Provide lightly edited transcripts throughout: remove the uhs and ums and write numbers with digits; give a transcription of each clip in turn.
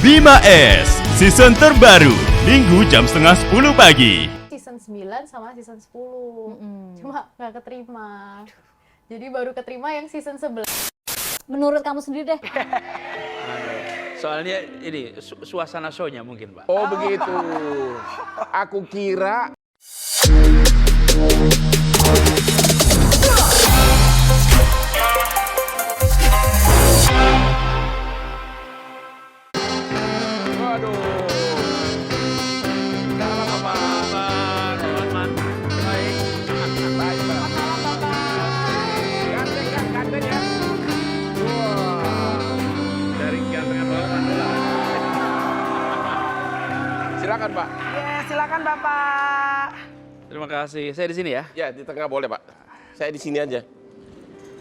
Bima S, season terbaru, Minggu jam setengah 10 pagi. Season 9 sama season 10, cuma nggak keterima. Jadi baru keterima yang season 11. Menurut kamu sendiri deh. Soalnya ini suasana show-nya mungkin, Pak. Oh begitu. Aku kira silakan Pak. Ya, silakan Bapak. Terima kasih. Saya di sini ya. Ya di tengah boleh Pak. Saya di sini aja.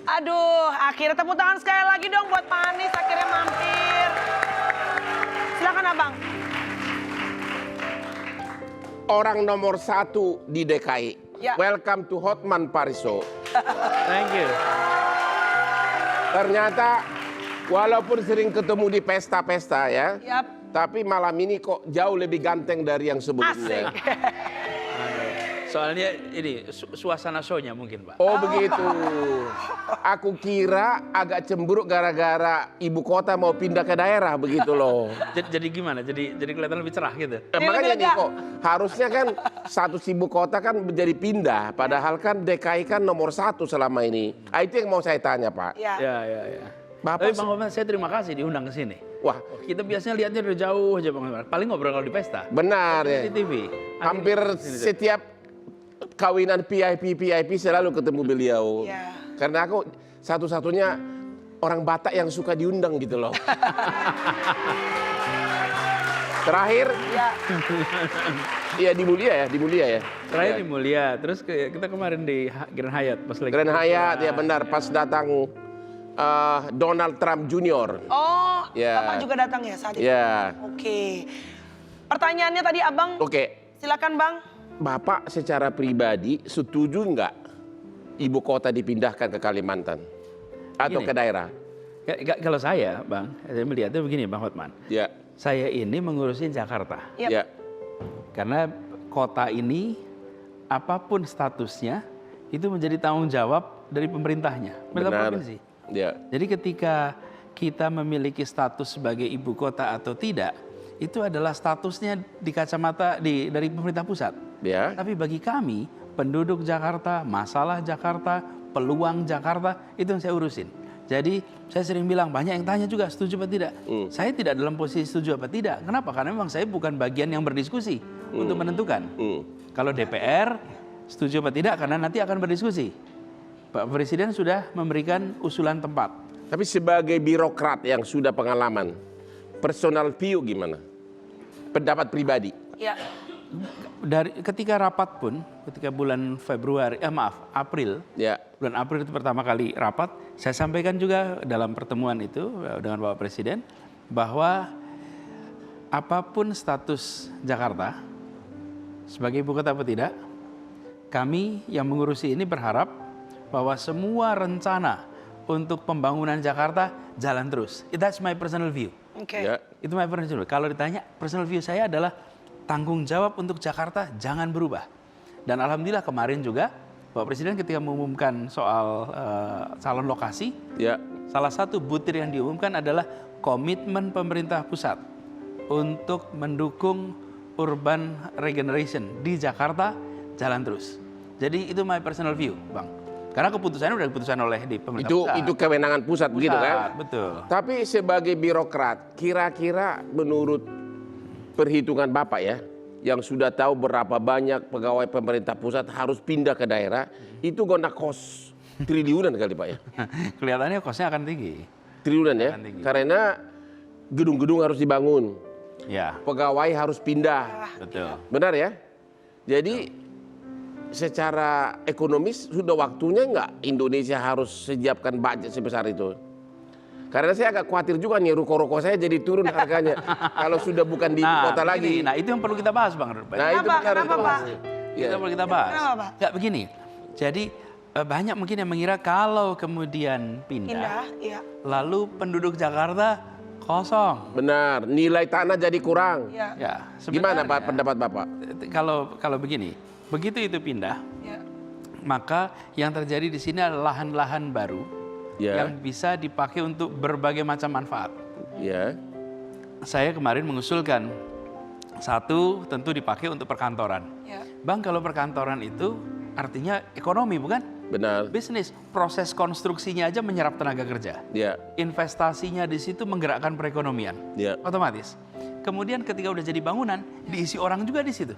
Aduh, akhirnya tepuk tangan sekali lagi dong buat Pak Anies akhirnya mampir. Silakan Abang. Orang nomor 1 di DKI. Ya. Welcome to Hotman Parisot. Thank you. Ternyata walaupun sering ketemu di pesta-pesta ya. Yap. Tapi malam ini kok jauh lebih ganteng dari yang sebelumnya. Asik. Soalnya ini suasana show-nya mungkin, Pak. Oh begitu. Aku kira agak cemberut gara-gara ibu kota mau pindah ke daerah begitu loh. Jadi gimana? Jadi kelihatan lebih cerah gitu. Makanya nih kok harusnya kan satu ibu kota kan menjadi pindah. Padahal kan DKI kan nomor 1 selama ini. Itu yang mau saya tanya Pak. Ya. Ya. Bapak Tapi Bang Hotman, saya terima kasih diundang ke sini. Wah Kita biasanya lihatnya dari jauh aja, Bang Hotman. Paling ngobrol kalau di pesta. benar ya. Di TV. Hampir setiap kawinan VIP selalu ketemu beliau. Ya. Karena aku satu-satunya orang Batak yang suka diundang gitu loh. Terakhir, Ya. iya di Mulia ya. Terakhir Ya. di Mulia, terus kita kemarin di Grand Hyatt pas lagi. Grand Hyatt ya benar pas datang Donald Trump Jr. Oh, Ya. Bapak juga datang ya saat itu? Ya. Oke. Pertanyaannya tadi Abang, Oke, silakan Bang. Bapak secara pribadi setuju nggak ibu kota dipindahkan ke Kalimantan atau Gini. ke daerah? Kalau saya, Bang, saya melihatnya begini, Bang Hotman. Ya, Saya ini mengurusin Jakarta. Yap. ya, Karena kota ini apapun statusnya itu menjadi tanggung jawab dari pemerintahnya, pemerintah benar. provinsi. Ya, Jadi ketika kita memiliki status sebagai ibu kota atau tidak, itu adalah statusnya di kacamata dari pemerintah pusat. ya. Tapi bagi kami, penduduk Jakarta, masalah Jakarta, peluang Jakarta, itu yang saya urusin. Jadi saya sering bilang, banyak yang tanya juga setuju apa tidak. Saya tidak dalam posisi setuju apa tidak. Kenapa? Karena memang saya bukan bagian yang berdiskusi untuk menentukan. Kalau DPR setuju apa tidak, karena nanti akan berdiskusi. Pak Presiden sudah memberikan usulan tempat. Tapi sebagai birokrat yang sudah pengalaman, personal view gimana? Pendapat pribadi? Ya. Ketika rapat pun, ketika bulan April, Ya, bulan April itu pertama kali rapat, saya sampaikan juga dalam pertemuan itu dengan Bapak Presiden bahwa apapun status Jakarta sebagai ibu kota atau tidak, kami yang mengurusi ini berharap bahwa semua rencana untuk pembangunan Jakarta jalan terus. That's my personal view. Oke. ya. Itu my personal view. Kalau ditanya, personal view saya adalah tanggung jawab untuk Jakarta jangan berubah. Dan alhamdulillah kemarin juga Bapak Presiden ketika mengumumkan soal calon lokasi, Ya, salah satu butir yang diumumkan adalah komitmen pemerintah pusat untuk mendukung urban regeneration di Jakarta jalan terus. Jadi itu my personal view, Bang. Karena keputusannya udah diputuskan oleh di pemerintah pusat. itu kewenangan pusat begitu kan? Betul. Tapi sebagai birokrat, kira-kira menurut perhitungan Bapak ya, yang sudah tahu berapa banyak pegawai pemerintah pusat harus pindah ke daerah, itu gonna cost triliunan kali Pak ya? Kelihatannya kosnya akan tinggi. Triliunan ya? Akan tinggi. Karena gedung-gedung harus dibangun, Ya, pegawai harus pindah, betul. benar ya? Jadi secara ekonomis sudah waktunya nggak Indonesia harus siapkan budget sebesar itu? Karena saya agak khawatir juga nih ruko-ruko saya jadi turun harganya kalau sudah bukan di kota lagi. Nah itu yang perlu kita bahas, Bang. Nah itu Kenapa? benar Kenapa, itu. Pak? Ya. Kita perlu kita bahas. Kenapa, Pak? Nggak begini. Jadi banyak mungkin yang mengira kalau kemudian pindah, Indah, ya. lalu penduduk Jakarta kosong. Benar, nilai tanah jadi kurang. Ya. Ya, Gimana Pak sebenarnya, pendapat Bapak? Kalau begini, begitu itu pindah, Ya. maka yang terjadi di sini adalah lahan-lahan baru Ya. yang bisa dipakai untuk berbagai macam manfaat. Ya. Saya kemarin mengusulkan satu tentu dipakai untuk perkantoran. Ya. Bang, kalau perkantoran itu artinya ekonomi bukan? Benar. Bisnis. Proses konstruksinya aja menyerap tenaga kerja. Ya. Investasinya di situ menggerakkan perekonomian. Ya. Otomatis. Kemudian ketika udah jadi bangunan, diisi orang juga di situ.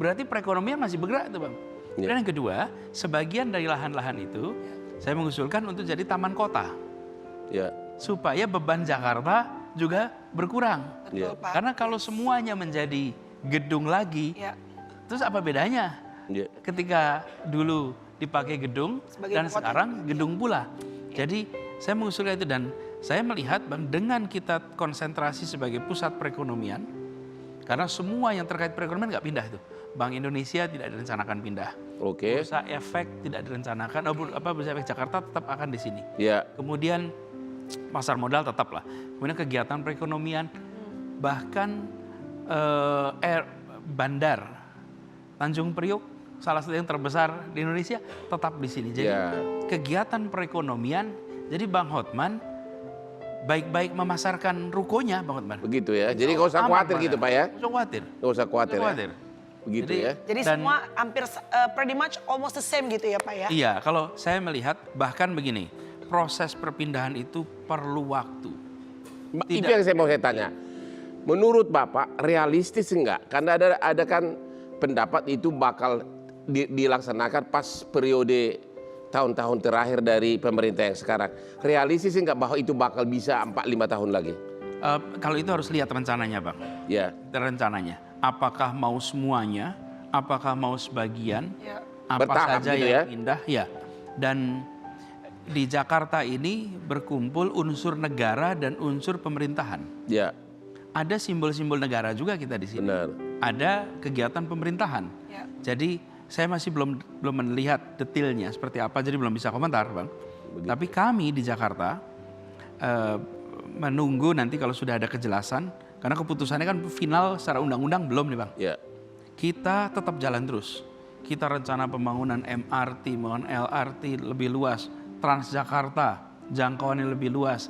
Berarti perekonomian masih bergerak itu, Bang. Ya. Dan yang kedua, sebagian dari lahan-lahan itu saya mengusulkan untuk jadi taman kota. Ya. Supaya beban Jakarta juga berkurang. Ya. Betul, Pak. Karena kalau semuanya menjadi gedung lagi, Ya. terus apa bedanya? Ya. Ketika dulu dipakai gedung Sebagai dan kota. sekarang gedung pula. Jadi saya mengusulkan itu dan saya melihat Bang, dengan kita konsentrasi sebagai pusat perekonomian, karena semua yang terkait perekonomian nggak pindah itu. Bank Indonesia tidak direncanakan pindah. Oke. Bursa Efek tidak direncanakan. Bursa Efek Jakarta tetap akan di sini. Ya. Kemudian pasar modal tetaplah. Kemudian kegiatan perekonomian, bahkan bandar Tanjung Priok, salah satu yang terbesar di Indonesia, tetap di sini. Jadi Ya. kegiatan perekonomian, jadi Bang Hotman baik-baik memasarkan rukonya, Bang Hotman. Begitu ya. Jadi nggak usah Aman, khawatir Bang, gitu Pak ya. Nggak usah khawatir. Nggak usah khawatir. Nggak Ya? khawatir. Begitu Jadi- ya. Jadi Dan- semua hampir pretty much almost the same gitu ya Pak ya? Iya, kalau saya melihat bahkan begini, proses perpindahan itu perlu waktu. Itu Tidak. yang saya mau tanya. Menurut Bapak realistis enggak? Karena ada kan pendapat itu bakal dilaksanakan pas periode tahun-tahun terakhir dari pemerintah yang sekarang. Realistis enggak bahwa itu bakal bisa 4-5 tahun lagi? Kalau itu harus lihat rencananya, Bang. Ya. Rencananya. Apakah mau semuanya? Apakah mau sebagian? Ya. Apa Bertahap saja gitu yang ya? pindah? Ya. Dan di Jakarta ini berkumpul unsur negara dan unsur pemerintahan. Ya. Ada simbol-simbol negara juga kita di sini. Benar. Ada kegiatan pemerintahan. Ya. Jadi saya masih belum melihat detailnya seperti apa, jadi belum bisa komentar, Bang. Tapi kami di Jakarta menunggu nanti kalau sudah ada kejelasan, karena keputusannya kan final secara undang-undang belum nih, Bang. Ya. Kita tetap jalan terus. Kita rencana pembangunan MRT, pembangunan LRT lebih luas, Transjakarta, jangkauannya lebih luas.